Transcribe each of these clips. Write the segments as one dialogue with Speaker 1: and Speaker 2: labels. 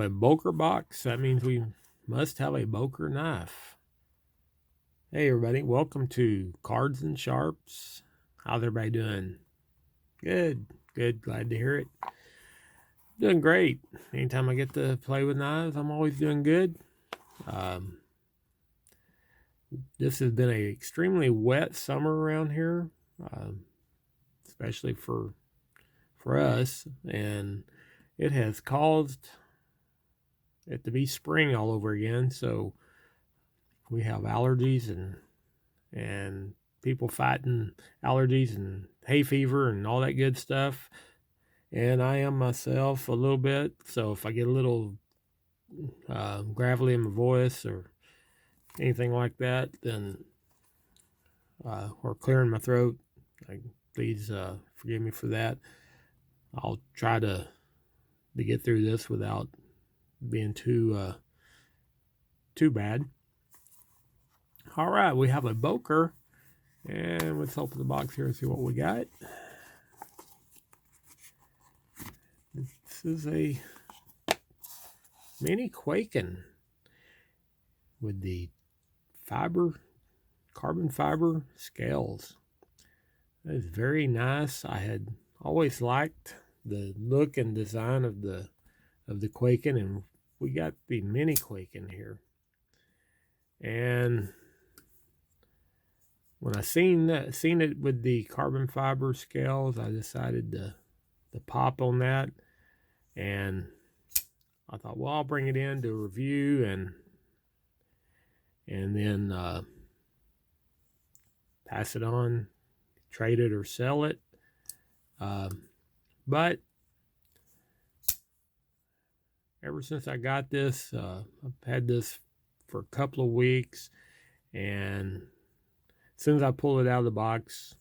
Speaker 1: a Boker box. That means we must have a Boker knife. Hey everybody, welcome to Cards and Sharps. How's everybody doing? Good, glad to hear it. Doing great. Anytime I get to play with knives, I'm always doing good. This has been an extremely wet summer around here, especially for us, and it has caused it to be spring all over again. So we have allergies and people fighting allergies and hay fever and all that good stuff. And I am myself a little bit. So if I get a little gravelly in my voice or anything like that, then or clearing my throat, please forgive me for that. I'll try to get through this without being too bad. All right, we have a Boker, and let's open the box here and see what we got. This is a Mini Kwaiken with the carbon fiber scales. That is very nice. I had always liked the look and design of the Kwaiken, and we got the Mini Kwaiken here. And when I seen it with the carbon fiber scales, I decided to pop on that, and I thought, well, I'll bring it in to review and then pass it on, trade it or sell it. But ever since I got this, I've had this for a couple of weeks, and as soon as I pulled it out of the box,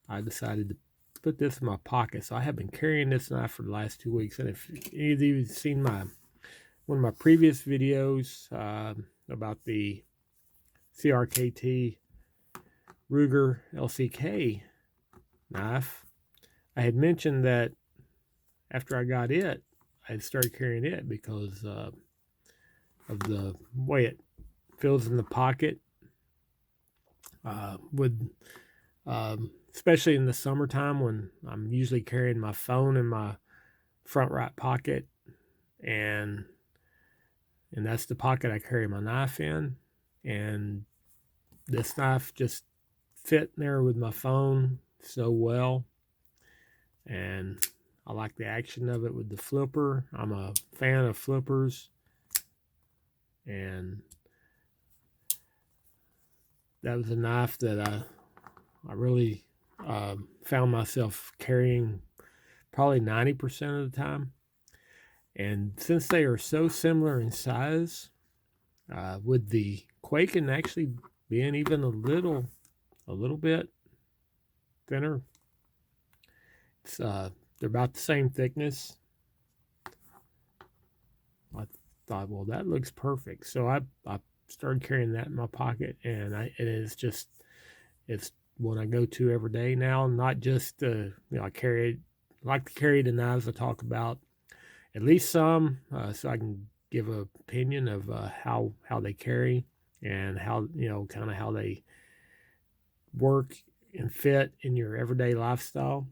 Speaker 1: I decided to put this in my pocket. So I have been carrying this knife for the last 2 weeks. And if any of you have seen one of my previous videos about the CRKT Ruger LCK knife, I had mentioned that after I got it, I had started carrying it because of the way it feels in the pocket. Especially in the summertime when I'm usually carrying my phone in my front right pocket, and that's the pocket I carry my knife in, and this knife just fit in there with my phone so well, and I like the action of it with the flipper. I'm a fan of flippers, and that was a knife that I really found myself carrying probably 90% of the time. And since they are so similar in size, with the Kwaiken actually being even a little bit thinner, it's they're about the same thickness. I thought, well, that looks perfect. So I started carrying that in my pocket, and it's what I go to every day now. Not just I like to carry the knives I talk about, at least some, so I can give an opinion of how they carry and how kind of how they work and fit in your everyday lifestyle.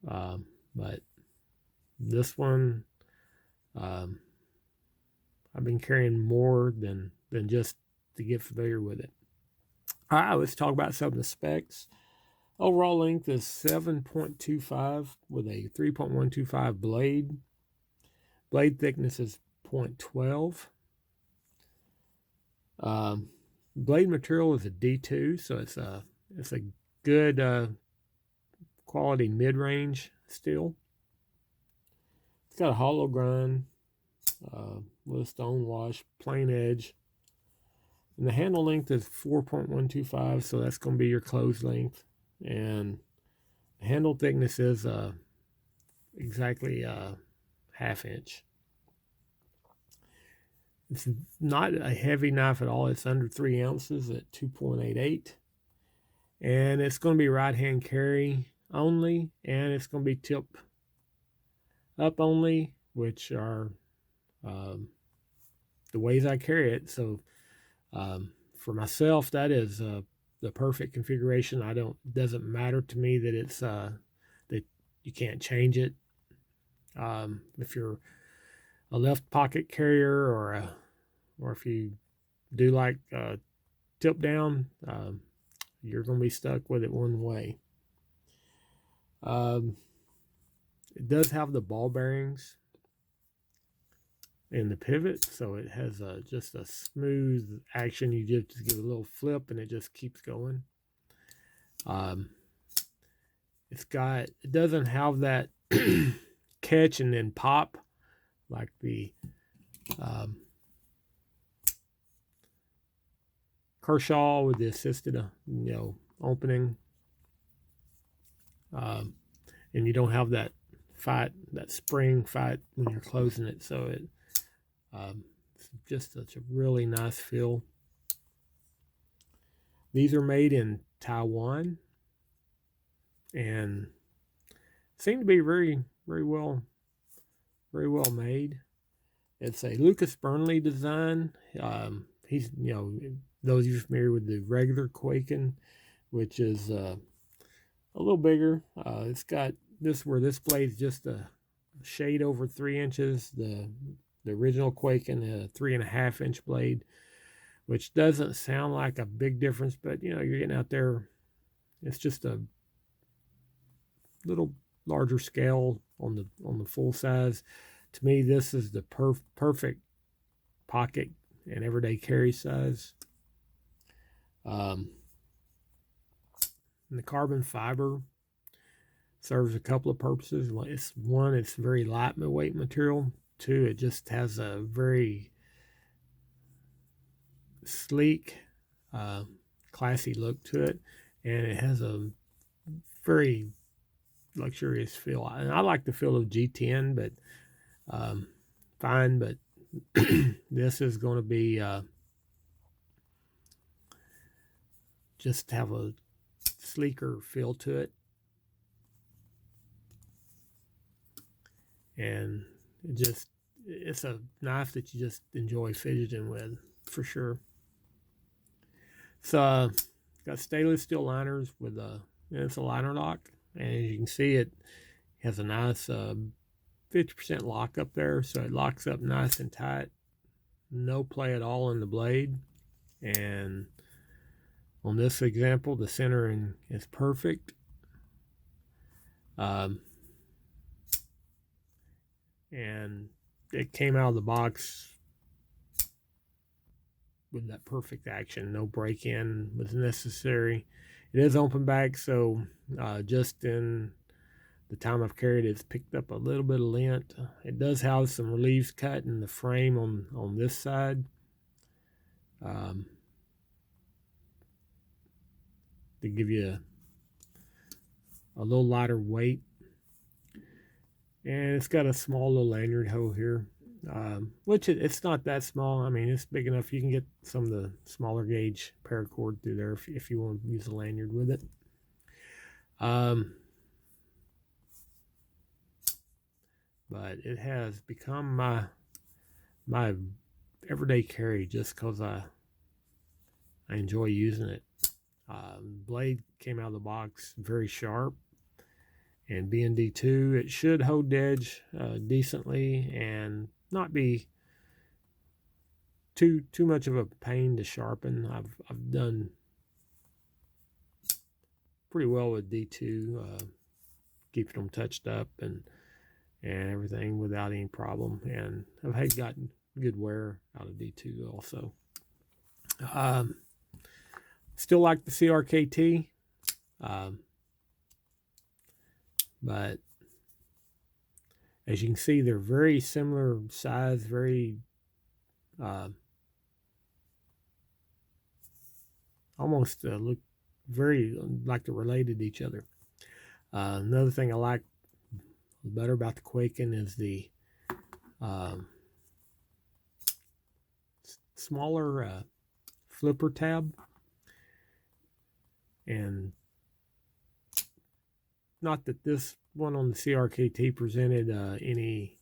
Speaker 1: But this one, I've been carrying more than just to get familiar with it. All right, let's talk about some of the specs. Overall length is 7.25 with a 3.125 blade. Blade thickness is 0.12. Blade material is a D2, so it's a good quality mid-range steel. It's got a hollow grind with a stone wash, plain edge. And the handle length is 4.125, so that's going to be your close length. And the handle thickness is exactly ½ inch. It's not a heavy knife at all. It's under 3 ounces at 2.88. And it's going to be right-hand carry only, and it's going to be tip up only which are the ways I carry it. So for myself, that is the perfect configuration. It doesn't matter to me that it's that you can't change it. If you're a left pocket carrier, or if you do like tip down, you're going to be stuck with it one way. It does have the ball bearings in the pivot, so it has just a smooth action. You just give a little flip and it just keeps going. It doesn't have that catch and then pop like the Kershaw with the assisted opening, and you don't have that spring fight when you're closing it, so it's just such a really nice feel. These are made in Taiwan and seem to be very, very well made. It's a Lucas Burnley design. He's, those of you familiar with the regular Kwaiken, which is a little bigger. It's got where this blade's just a shade over 3 inches. The original Kwaiken had a 3.5 inch blade, which doesn't sound like a big difference, but you're getting out there. It's just a little larger scale on the full size. To me, this is the perfect pocket and everyday carry size. And the carbon fiber serves a couple of purposes. It's very lightweight material. 2, it just has a very sleek, classy look to it, and it has a very luxurious feel. And I like the feel of G10, but fine. But this is going to be just have a sleeker feel to it, and it's a knife that you just enjoy fidgeting with for sure. So got stainless steel liners with it's a liner lock, and as you can see, it has a nice 50% lock up there, so it locks up nice and tight. No play at all in the blade, and on this example, the centering is perfect. And it came out of the box with that perfect action. No break-in was necessary. It is open back, so just in the time I've carried it, it's picked up a little bit of lint. It does have some reliefs cut in the frame on this side. To give you a little lighter weight. And it's got a small little lanyard hole here, which it's not that small. I mean, it's big enough you can get some of the smaller gauge paracord through there if you want to use a lanyard with it. But it has become my everyday carry just because I enjoy using it. Blade came out of the box very sharp, and being D2, it should hold edge decently and not be too much of a pain to sharpen. I've done pretty well with D2, keeping them touched up and everything without any problem, and I've gotten good wear out of D2 also. Still like the CRKT, but as you can see, they're very similar size, very almost look very like they're related to each other. Another thing I like better about the Kwaiken is the smaller flipper tab, and not that this one on the CRKT presented any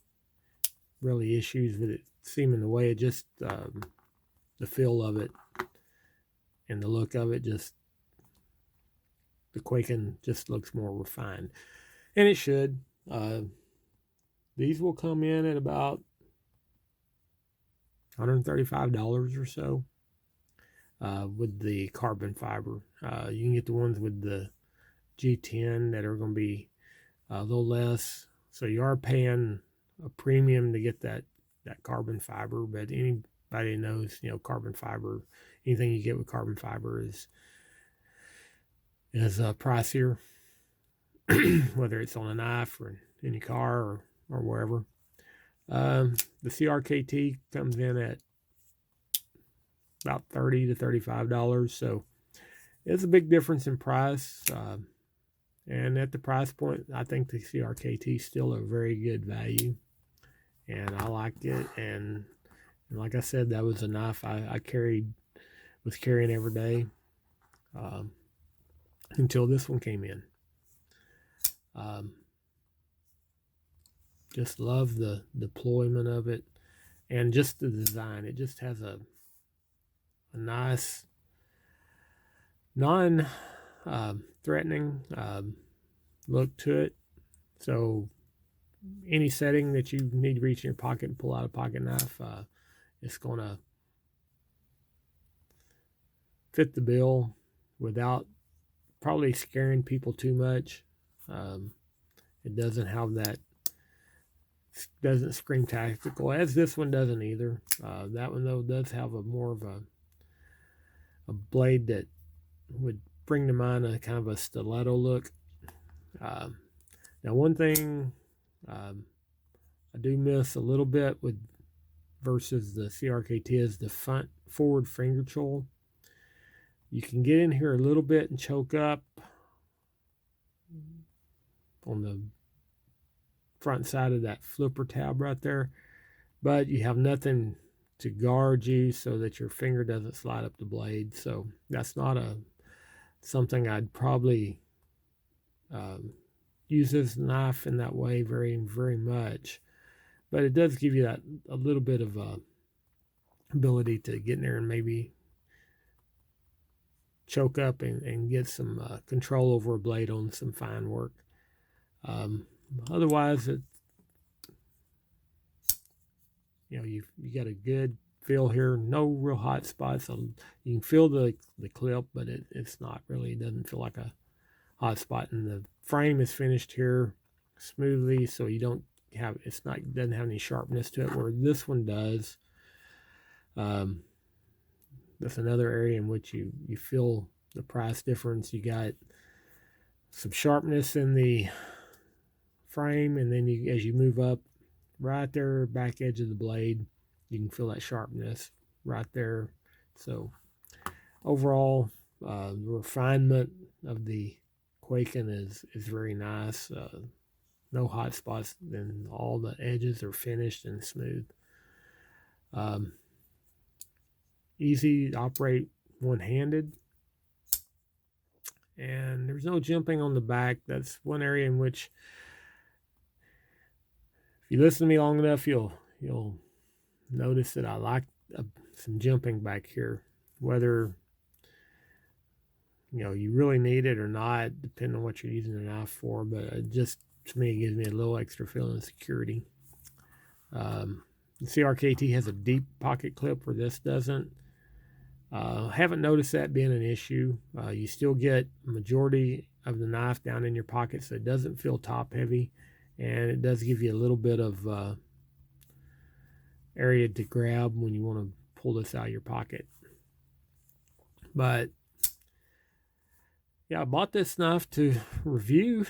Speaker 1: really issues with it seeming the way it just the feel of it and the look of it, just the Kwaiken just looks more refined, and it should. These will come in at about $135 or so with the carbon fiber. You can get the ones with the G10 that are going to be a little less. So you are paying a premium to get that carbon fiber, but anybody knows, carbon fiber, anything you get with carbon fiber is pricier, whether it's on a knife or in your car or wherever. The CRKT comes in at about $30 to $35, so it's a big difference in price. And at the price point, I think the CRKT is still a very good value, and I liked it. And like I said, that was a knife I was carrying every day until this one came in. Just love the deployment of it and just the design. It just has a nice, non-threatening look to it. So any setting that you need to reach in your pocket and pull out a pocket knife, it's going to fit the bill without probably scaring people too much. It doesn't have that, doesn't scream tactical, as this one doesn't either. That one, though, does have a more of a blade that would bring to mind a kind of a stiletto look. Now, one thing I do miss a little bit with versus the CRKT is the forward finger choil. You can get in here a little bit and choke up on the front side of that flipper tab right there, but you have nothing to guard you so that your finger doesn't slide up the blade. So that's not something I'd probably use this knife in that way very, very much, but it does give you that a little bit of ability to get in there and maybe choke up and get some control over a blade on some fine work. Otherwise, you got a good feel here. No real hot spots. You can feel the clip, but it's not really. It doesn't feel like a hot spot. And the frame is finished here smoothly, so you don't have doesn't have any sharpness to it, where this one does. That's another area in which you feel the price difference. You got some sharpness in the frame, and then as you move up right there, back edge of the blade, you can feel that sharpness right there. So overall, the refinement of the Kwaiken is very nice. No hot spots, and all the edges are finished and smooth. Easy to operate one-handed, and there's no jumping on the back. That's one area in which, if you listen to me long enough, you'll notice that I like some jumping back here, whether you really need it or not, depending on what you're using the knife for. But it just, to me, it gives me a little extra feeling of security. The CRKT has a deep pocket clip where this doesn't. Haven't noticed that being an issue. You still get a majority of the knife down in your pocket, so it doesn't feel top heavy, and it does give you a little bit of area to grab when you want to pull this out of your pocket. But yeah, I bought this knife to review,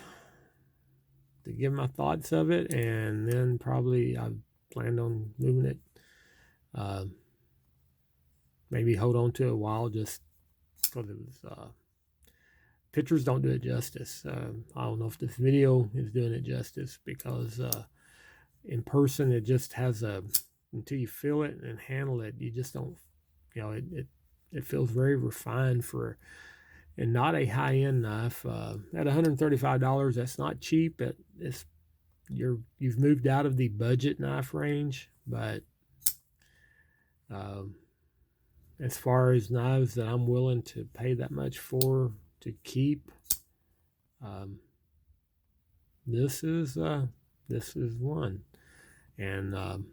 Speaker 1: to give my thoughts of it, and then probably I planned on moving it. Maybe hold on to it a while, just because it was pictures don't do it justice. I don't know if this video is doing it justice, because in person it just has until you feel it and handle it, you just don't, it feels very refined and not a high-end knife. At $135, that's not cheap. It's you've moved out of the budget knife range, but as far as knives that I'm willing to pay that much for to keep, um, this is one, and I'm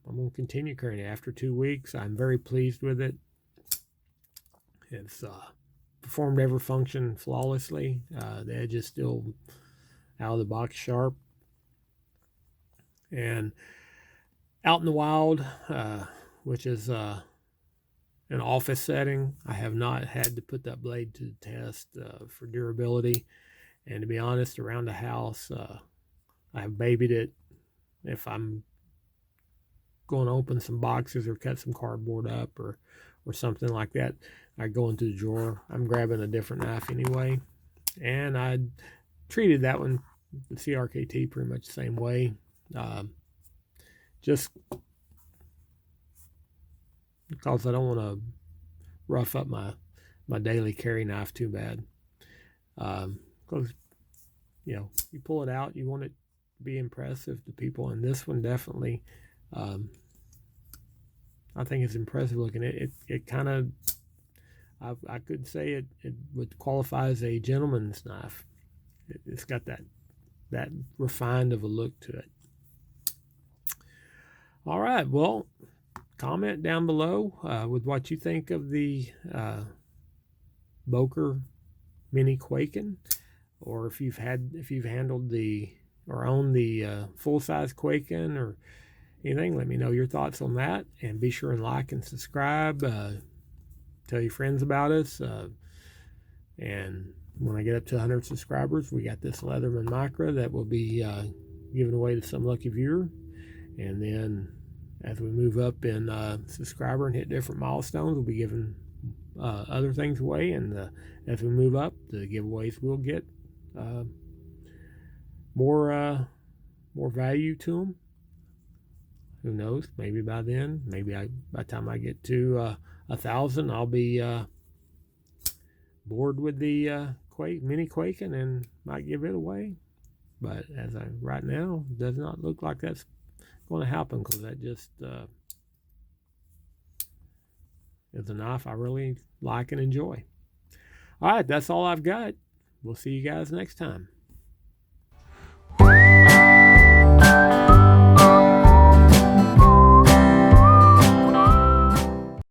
Speaker 1: going to continue carrying it. After 2 weeks, I'm very pleased with it. It's performed every function flawlessly. The edge is still out of the box sharp, and out in the wild, which is an office setting, I have not had to put that blade to the test for durability. And to be honest, around the house, I have babied it. If I'm going to open some boxes or cut some cardboard up or something like that, I go into the drawer. I'm grabbing a different knife anyway. And I treated that one, the CRKT, pretty much the same way. Just because I don't want to rough up my daily carry knife too bad. Because, you pull it out, you want it to be impressive to people. And this one definitely, I think it's impressive looking. It kind of, I could say it would qualify as a gentleman's knife. It's got that refined of a look to it. All right, well, comment down below with what you think of the Boker Mini Kwaiken, or if you've handled or owned the full-size Kwaiken or anything. Let me know your thoughts on that, and be sure and like and subscribe. Tell your friends about us, and when I get up to 100 subscribers, we got this Leatherman Micra that will be given away to some lucky viewer. And then as we move up in subscriber and hit different milestones, we'll be giving other things away. And as we move up, the giveaways will get more value to them. Who knows? Maybe by then, by the time I get to 1,000, I'll be bored with the Mini Kwaiken and might give it away. But right now, does not look like that's going to happen, because that just is a knife I really like and enjoy. All right, that's all I've got. We'll see you guys next time.